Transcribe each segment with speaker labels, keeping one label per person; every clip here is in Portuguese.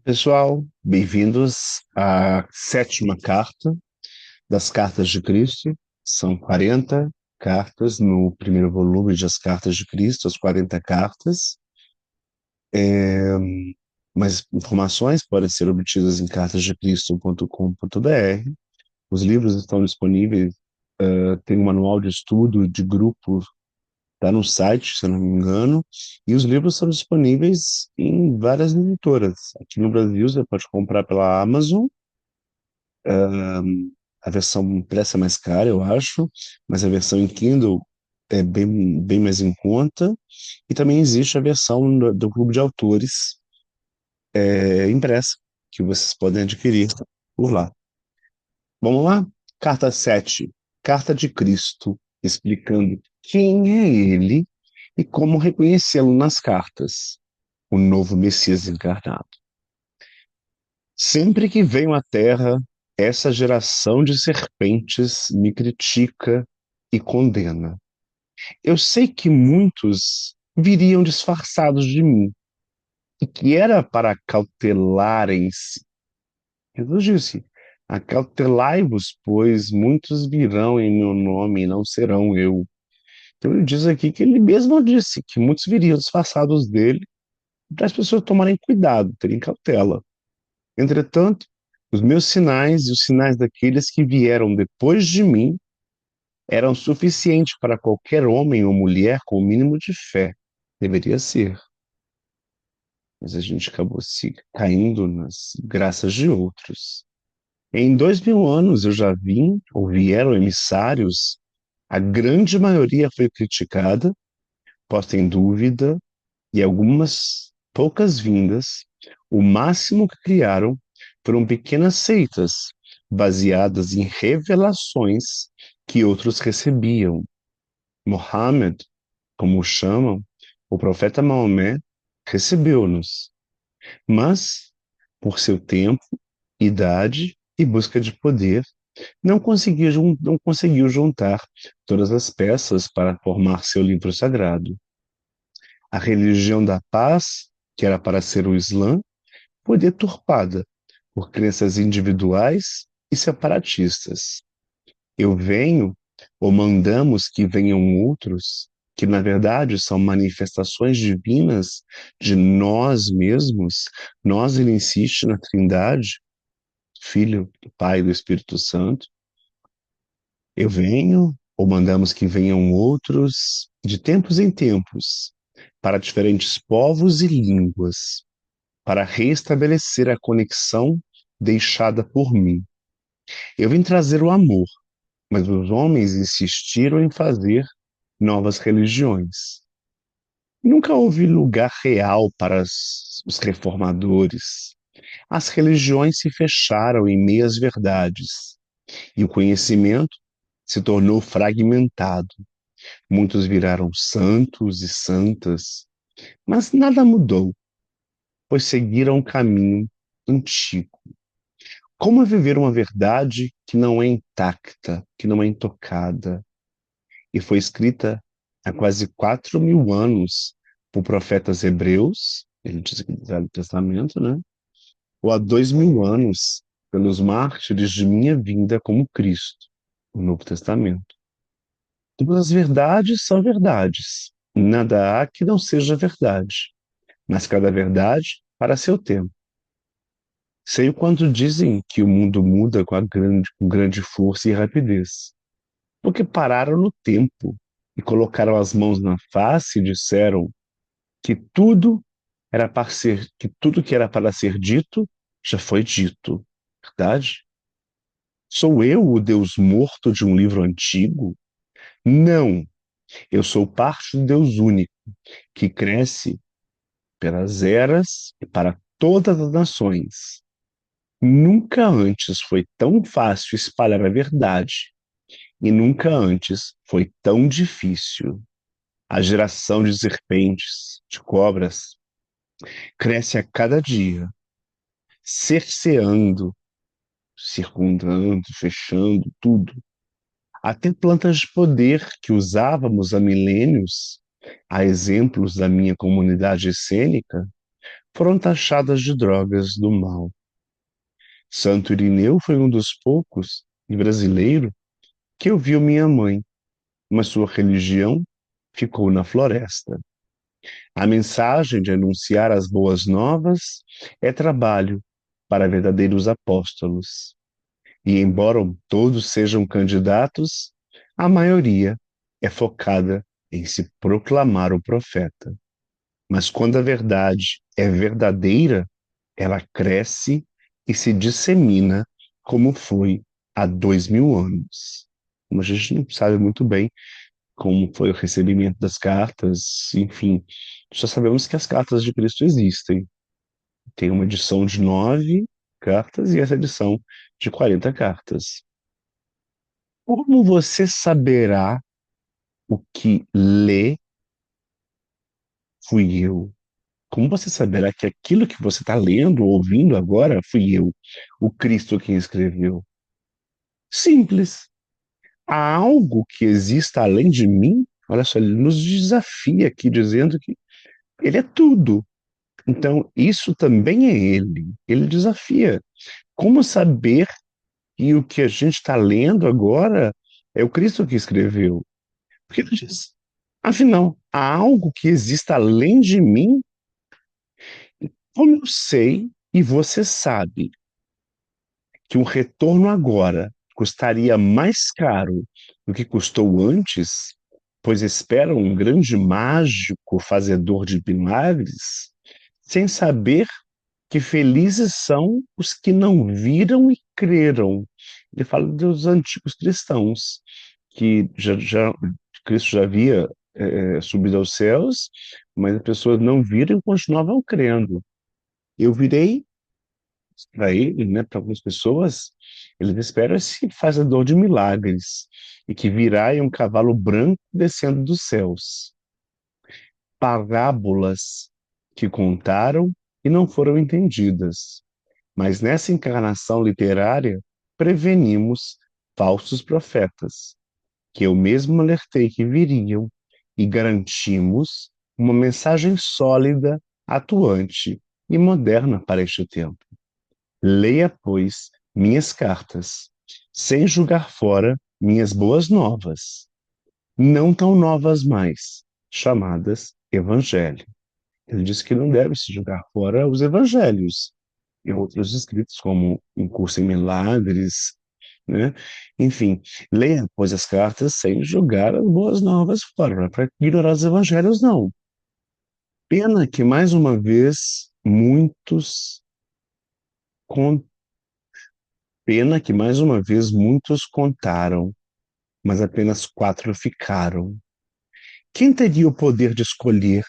Speaker 1: Pessoal, bem-vindos à sétima carta das Cartas de Cristo. São 40 cartas no primeiro volume de As Cartas de Cristo, as 40 cartas. Mais informações podem ser obtidas em cartasdecristo.com.br. Os livros estão disponíveis, tem um manual de estudo de grupo, está no site, se eu não me engano, e os livros são disponíveis em várias editoras. Aqui no Brasil você pode comprar pela Amazon. A versão impressa é mais cara, eu acho, mas a versão em Kindle é bem mais em conta. E também existe a versão do Clube de Autores, impressa, que vocês podem adquirir por lá. Vamos lá? Carta 7, Carta de Cristo, explicando quem é ele e como reconhecê-lo nas cartas, o novo Messias encarnado. Sempre que venho à Terra, essa geração de serpentes me critica e condena. Eu sei que muitos viriam disfarçados de mim, e que era para cautelarem-se. Jesus disse: acautelai-vos, pois muitos virão em meu nome e não serão eu. Então ele diz aqui que ele mesmo disse que muitos viriam disfarçados dele, para as pessoas tomarem cuidado, terem cautela. Entretanto, os meus sinais e os sinais daqueles que vieram depois de mim eram suficientes para qualquer homem ou mulher com o mínimo de fé. Deveria ser. Mas a gente acabou se caindo nas graças de outros. Em 2000 anos eu já vim, ou vieram emissários, a grande maioria foi criticada, posta em dúvida, e algumas poucas vindas, o máximo que criaram foram pequenas seitas, baseadas em revelações que outros recebiam. Mohammed, como o chamam, o profeta Maomé, recebeu-nos, mas, por seu tempo, idade e busca de poder, não conseguiu juntar todas as peças para formar seu livro sagrado. A religião da paz, que era para ser o Islã, foi deturpada por crenças individuais e separatistas. Eu venho, ou mandamos que venham outros, que na verdade são manifestações divinas de nós mesmos. Nós, ele insiste na Trindade, Filho, Pai e do Espírito Santo. Eu venho, ou mandamos que venham outros, de tempos em tempos, para diferentes povos e línguas, para restabelecer a conexão deixada por mim. Eu vim trazer o amor, mas os homens insistiram em fazer novas religiões. Nunca houve lugar real para os reformadores. As religiões se fecharam em meias verdades, e o conhecimento se tornou fragmentado. Muitos viraram santos e santas, mas nada mudou, pois seguiram o caminho antigo. Como viver uma verdade que não é intacta, que não é intocada, e foi escrita há quase 4.000 anos por profetas hebreus, ele diz aqui do Velho Testamento, né? Ou há 2.000 anos pelos mártires de minha vinda como Cristo, o Novo Testamento. Todas as verdades são verdades. Nada há que não seja verdade, mas cada verdade para seu tempo. Sei o quanto dizem que o mundo muda com grande força e rapidez, porque pararam no tempo e colocaram as mãos na face e disseram que que tudo que era para ser dito já foi dito. Verdade? Sou eu o Deus morto de um livro antigo? Não, eu sou parte do Deus único, que cresce pelas eras e para todas as nações. Nunca antes foi tão fácil espalhar a verdade, e nunca antes foi tão difícil. A geração de serpentes, de cobras, cresce a cada dia, cerceando, circundando, fechando tudo. Até plantas de poder que usávamos há milênios, a exemplos da minha comunidade essênica, foram taxadas de drogas do mal. Santo Irineu foi um dos poucos, e brasileiro, que ouviu minha mãe, mas sua religião ficou na floresta. A mensagem de anunciar as boas novas é trabalho para verdadeiros apóstolos. E embora todos sejam candidatos, a maioria é focada em se proclamar o profeta. Mas quando a verdade é verdadeira, ela cresce e se dissemina, como foi há 2000 anos. Como a gente não sabe muito bem como foi o recebimento das cartas, enfim, só sabemos que as cartas de Cristo existem. Tem uma edição de 9 cartas e essa edição de 40 cartas. Como você saberá o que lê fui eu? Como você saberá que aquilo que você está lendo ou ouvindo agora fui eu, o Cristo quem escreveu? Simples. Há algo que exista além de mim? Olha só, ele nos desafia aqui dizendo que ele é tudo. Então, isso também é ele. Ele desafia. Como saber que o que a gente está lendo agora é o Cristo que escreveu? Porque ele diz, afinal, há algo que exista além de mim? Como eu sei e você sabe que um retorno agora custaria mais caro do que custou antes, pois esperam um grande mágico fazedor de milagres, sem saber que felizes são os que não viram e creram. Ele fala dos antigos cristãos, que Cristo já havia subido aos céus, mas as pessoas não viram e continuavam crendo. Eu virei para ele, né, para algumas pessoas, eles esperam esse fazedor de milagres, e que virá em um cavalo branco descendo dos céus. Parábolas que contaram e não foram entendidas. Mas nessa encarnação literária, prevenimos falsos profetas, que eu mesmo alertei que viriam, e garantimos uma mensagem sólida, atuante e moderna para este tempo. Leia, pois, minhas cartas, sem julgar fora minhas boas novas, não tão novas mais, chamadas Evangelho. Ele diz que não deve se julgar fora os evangelhos e outros escritos, como Um Curso em Milagres, né? Enfim, leia, pois, as cartas sem julgar as boas novas fora, não é para ignorar os evangelhos, não. Pena que, mais uma vez, con- Pena que, mais uma vez, muitos contaram, mas apenas 4 ficaram. Quem teria o poder de escolher?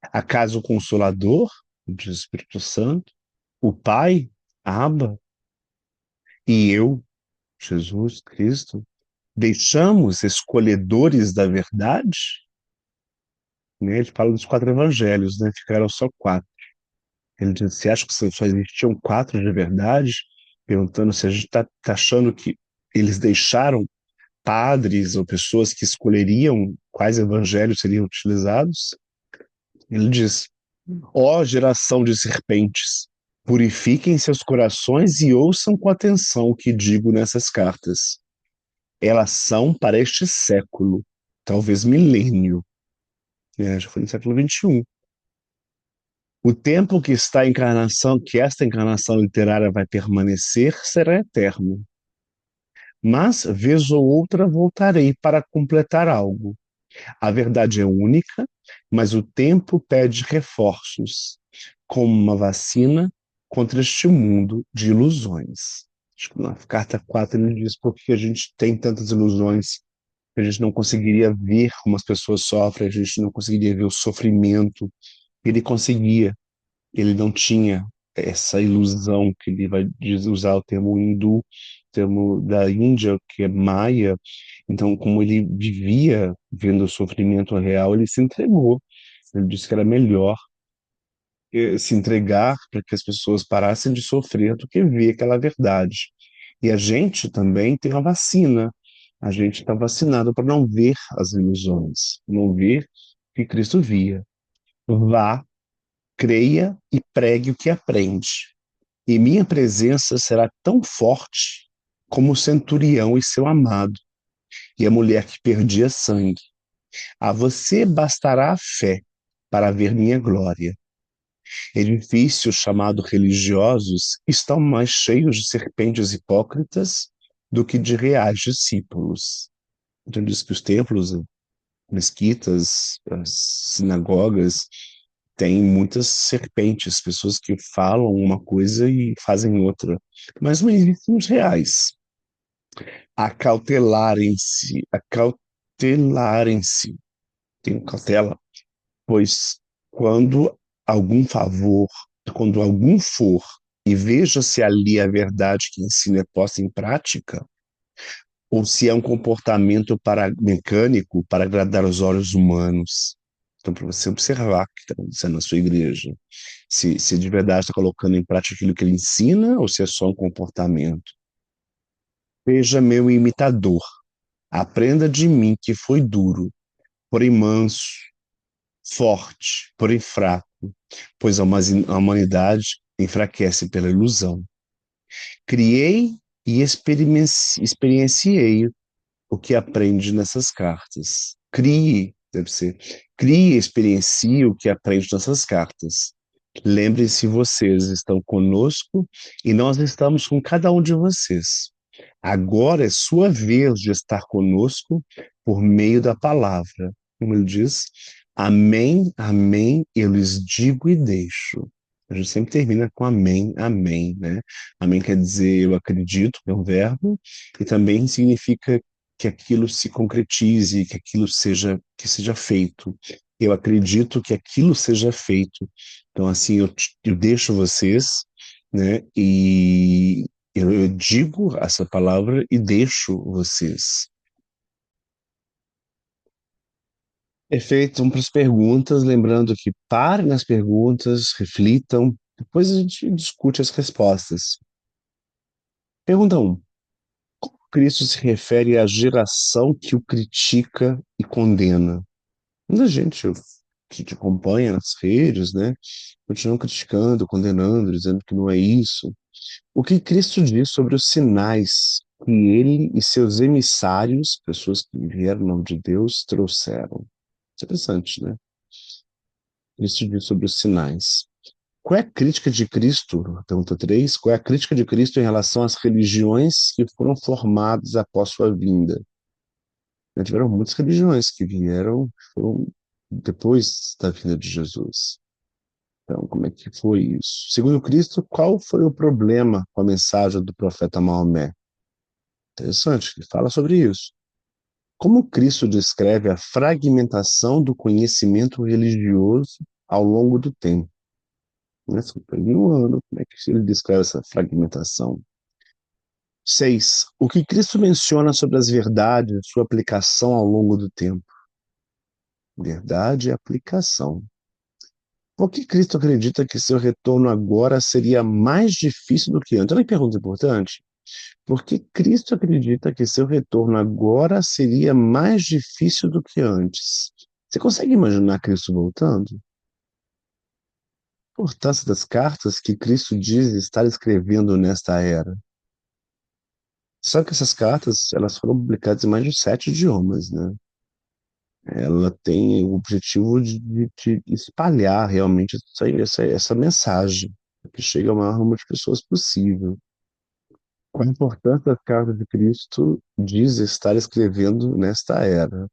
Speaker 1: Acaso o Consolador, diz o Espírito Santo, o Pai, Abba, e eu, Jesus Cristo, deixamos escolhedores da verdade? Né? Ele fala dos 4 evangelhos, né? Ficaram só 4. Ele diz, você acha que só existiam 4 de verdade? Perguntando se a gente está achando que eles deixaram padres ou pessoas que escolheriam quais evangelhos seriam utilizados. Ele diz, ó geração de serpentes, purifiquem seus corações e ouçam com atenção o que digo nessas cartas. Elas são para este século, talvez milênio, né? Já foi no século XXI. O tempo que está a encarnação, que esta encarnação literária vai permanecer, será eterno. Mas, vez ou outra, voltarei para completar algo. A verdade é única, mas o tempo pede reforços, como uma vacina contra este mundo de ilusões. Acho que na carta 4 ele diz por que a gente tem tantas ilusões, que a gente não conseguiria ver como as pessoas sofrem, a gente não conseguiria ver o sofrimento. Ele conseguia, ele não tinha essa ilusão que ele vai usar o termo hindu, o termo da Índia, que é Maya. Então, como ele vivia vendo o sofrimento real, ele se entregou. Ele disse que era melhor se entregar para que as pessoas parassem de sofrer do que ver aquela verdade. E a gente também tem a vacina. A gente está vacinado para não ver as ilusões, não ver o que Cristo via. Vá Creia e pregue o que aprende, e minha presença será tão forte como o centurião e seu amado, e a mulher que perdia sangue. A você bastará a fé para ver minha glória. Edifícios chamados religiosos estão mais cheios de serpentes hipócritas do que de reais discípulos. Então diz que os templos, mesquitas, as sinagogas têm muitas serpentes, pessoas que falam uma coisa e fazem outra. Mas não existem os reais. Acautelarem-se, tenham cautela, pois quando algum favor, quando algum for e veja se ali a verdade que ensina é posta em prática, ou se é um comportamento mecânico para agradar os olhos humanos. Então, para você observar o que está acontecendo na sua igreja, se de verdade está colocando em prática aquilo que ele ensina, ou se é só um comportamento. Seja meu imitador, aprenda de mim que foi duro, porém manso, forte, porém fraco, pois a humanidade enfraquece pela ilusão. Criei e experienciei o que aprende nessas cartas. Deve ser, crie e experiencie o que aprende nessas cartas. Lembre-se, vocês estão conosco e nós estamos com cada um de vocês. Agora é sua vez de estar conosco por meio da palavra. Como ele diz, amém, amém, eu lhes digo e deixo. A gente sempre termina com amém, amém, né? Amém quer dizer eu acredito, é um verbo, e também significa que aquilo se concretize, que seja feito. Eu acredito que aquilo seja feito. Então, assim, eu deixo vocês, né? E eu digo essa palavra e deixo vocês. Perfeito, vamos para as perguntas, lembrando que parem nas perguntas, reflitam, depois a gente discute as respostas. Pergunta um: Cristo se refere à geração que o critica e condena. Muita gente que te acompanha nas redes, né, continuam criticando, condenando, dizendo que não é isso. O que Cristo diz sobre os sinais que ele e seus emissários, pessoas que vieram em nome de Deus, trouxeram? Interessante, né? Cristo diz sobre os sinais. Qual é a crítica de Cristo? Pergunta 3. Qual é a crítica de Cristo em relação às religiões que foram formadas após sua vinda? Tiveram muitas religiões que foram depois da vinda de Jesus. Então, como é que foi isso? Segundo Cristo, qual foi o problema com a mensagem do profeta Maomé? Interessante, ele fala sobre isso. Como Cristo descreve a fragmentação do conhecimento religioso ao longo do tempo? Né? Em um ano, como é que ele descreve essa fragmentação? 6. O que Cristo menciona sobre as verdades e sua aplicação ao longo do tempo? Verdade e aplicação. Por que Cristo acredita que seu retorno agora seria mais difícil do que antes? Olha que pergunta importante. Por que Cristo acredita que seu retorno agora seria mais difícil do que antes? Você consegue imaginar Cristo voltando? A importância das cartas que Cristo diz estar escrevendo nesta era. Sabe que essas cartas, elas foram publicadas em mais de 7 idiomas, né? Ela tem o objetivo de espalhar realmente essa mensagem, que chegue ao maior número de pessoas possível. Qual a importância das cartas de Cristo diz estar escrevendo nesta era?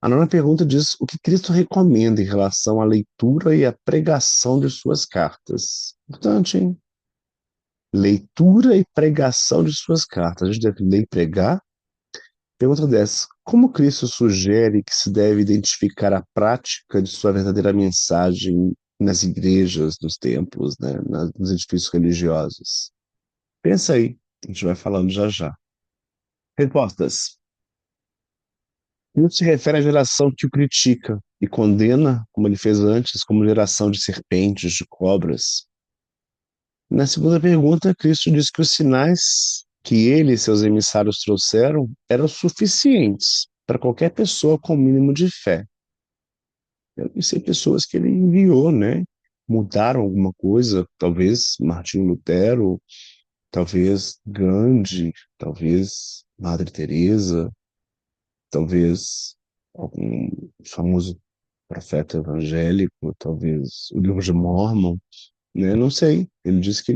Speaker 1: A nona pergunta diz o que Cristo recomenda em relação à leitura e à pregação de suas cartas. Importante, hein? Leitura e pregação de suas cartas. A gente deve ler e pregar? Pergunta 10. Como Cristo sugere que se deve identificar a prática de sua verdadeira mensagem nas igrejas, nos templos, né, nos edifícios religiosos? Pensa aí, a gente vai falando já já. Respostas. Cristo se refere à geração que o critica e condena, como ele fez antes, como geração de serpentes, de cobras. Na segunda pergunta, Cristo diz que os sinais que ele e seus emissários trouxeram eram suficientes para qualquer pessoa com o mínimo de fé. Eu conheci pessoas que ele enviou, né? mudaram alguma coisa, talvez Martinho Lutero, talvez Gandhi, talvez Madre Teresa, talvez algum famoso profeta evangélico, talvez o livro de Mormon, né? Não sei. Ele disse que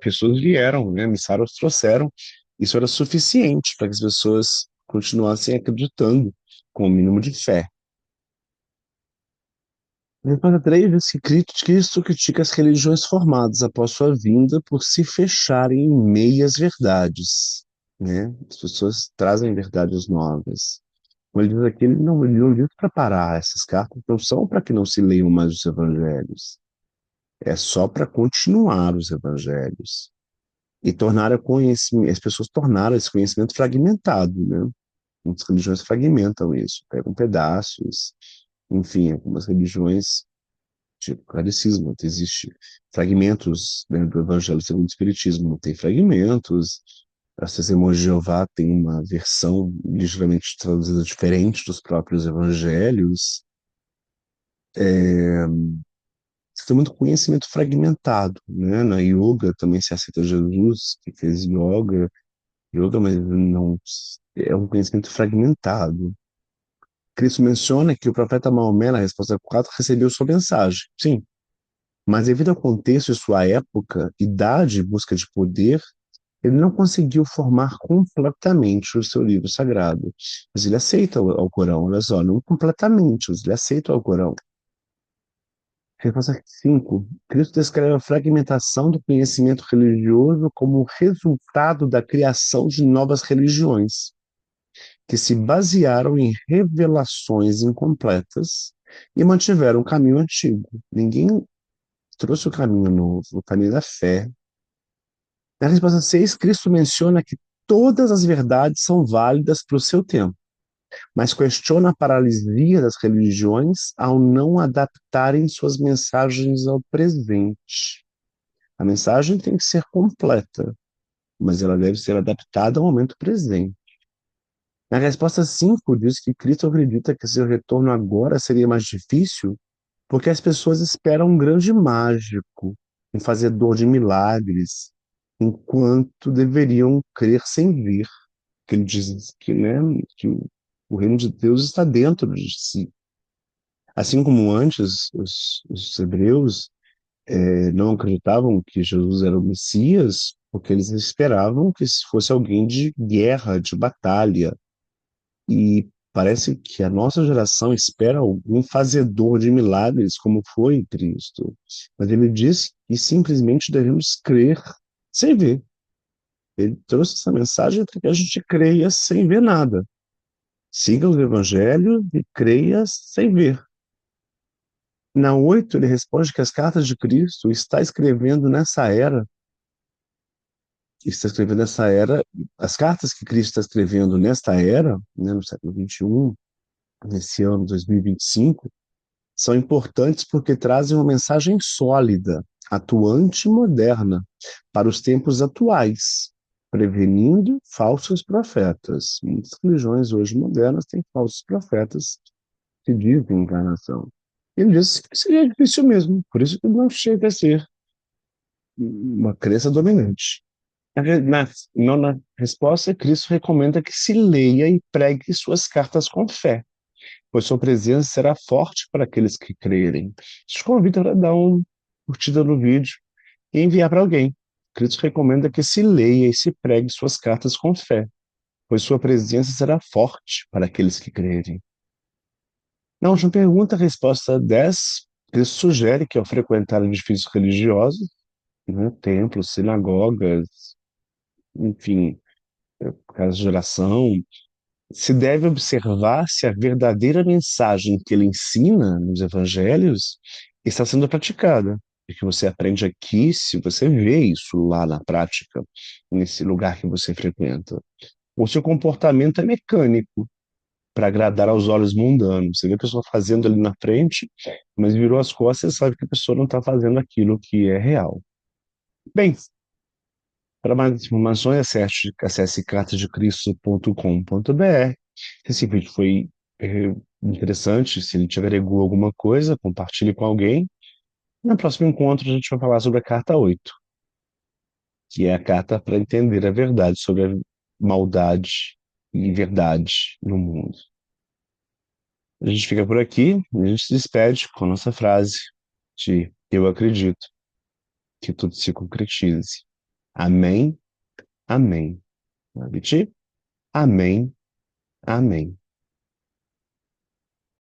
Speaker 1: pessoas vieram, né? Emissários trouxeram. Isso era suficiente para que as pessoas continuassem acreditando, com o mínimo de fé. Depois 3 diz que Cristo critica as religiões formadas após sua vinda por se fecharem em meias verdades, né? As pessoas trazem verdades novas. Como ele diz aqui, ele não diz para parar. Essas cartas não são para que não se leiam mais os evangelhos. É só para continuar os evangelhos e tornar o conhecimento, as pessoas tornaram esse conhecimento fragmentado, né? Muitas religiões fragmentam isso, pegam pedaços, enfim, algumas religiões, tipo o catolicismo, existe fragmentos, né, do Evangelho segundo o Espiritismo, tem fragmentos, as Testemunhas de Jeová tem uma versão ligeiramente traduzida diferente dos próprios evangelhos. Você tem muito conhecimento fragmentado, né? Na yoga também se aceita Jesus, que fez yoga, mas não é um conhecimento fragmentado. Cristo menciona que o profeta Maomé, na resposta 4, recebeu sua mensagem. Sim, mas devido ao contexto de sua época, idade e busca de poder, ele não conseguiu formar completamente o seu livro sagrado. Mas ele aceita o Alcorão, olha só, não completamente, mas ele aceita o Alcorão. Resposta 5. Cristo descreve a fragmentação do conhecimento religioso como resultado da criação de novas religiões, que se basearam em revelações incompletas e mantiveram o caminho antigo. Ninguém trouxe o caminho novo, o caminho da fé. Na resposta 6, Cristo menciona que todas as verdades são válidas para o seu tempo, mas questiona a paralisia das religiões ao não adaptarem suas mensagens ao presente. A mensagem tem que ser completa, mas ela deve ser adaptada ao momento presente. Na resposta 5 diz que Cristo acredita que seu retorno agora seria mais difícil porque as pessoas esperam um grande mágico, um fazedor de milagres, enquanto deveriam crer sem ver. Que ele diz que, né, que o reino de Deus está dentro de si. Assim como antes os hebreus não acreditavam que Jesus era o Messias, porque eles esperavam que fosse alguém de guerra, de batalha. E parece que a nossa geração espera algum fazedor de milagres, como foi Cristo. Mas ele disse que simplesmente devemos crer sem ver. Ele trouxe essa mensagem para que a gente creia sem ver nada. Siga os evangelhos e creia sem ver. Na 8, ele responde que as cartas de Cristo está escrevendo nessa era, as cartas que Cristo está escrevendo nesta era, né, no século XXI, nesse ano 2025, são importantes porque trazem uma mensagem sólida, atuante e moderna para os tempos atuais, prevenindo falsos profetas. Muitas religiões hoje modernas têm falsos profetas que dizem encarnação. Ele disse que seria difícil mesmo, por isso que não chega a ser uma crença dominante. Na resposta, Cristo recomenda que se leia e pregue suas cartas com fé, pois sua presença será forte para aqueles que crerem. Te convido para dar uma curtida no vídeo e enviar para alguém. Cristo recomenda que se leia e se pregue suas cartas com fé, pois sua presença será forte para aqueles que crerem. Na última pergunta, a resposta 10, Cristo sugere que ao frequentar edifícios religiosos, né, templos, sinagogas, enfim, casas de oração, se deve observar se a verdadeira mensagem que ele ensina nos evangelhos está sendo praticada. E que você aprende aqui se você vê isso lá na prática, nesse lugar que você frequenta. O seu comportamento é mecânico para agradar aos olhos mundanos. Você vê a pessoa fazendo ali na frente, mas virou as costas e sabe que a pessoa não está fazendo aquilo que é real. Bem, para mais informações, acesse cartasdecristo.com.br. Esse vídeo foi interessante, se ele te agregou alguma coisa, compartilhe com alguém. No próximo encontro, a gente vai falar sobre a carta 8, que é a carta para entender a verdade sobre a maldade e verdade no mundo. A gente fica por aqui, a gente se despede com a nossa frase de eu acredito que tudo se concretize. Amém, amém. Vou repetir? Amém, amém.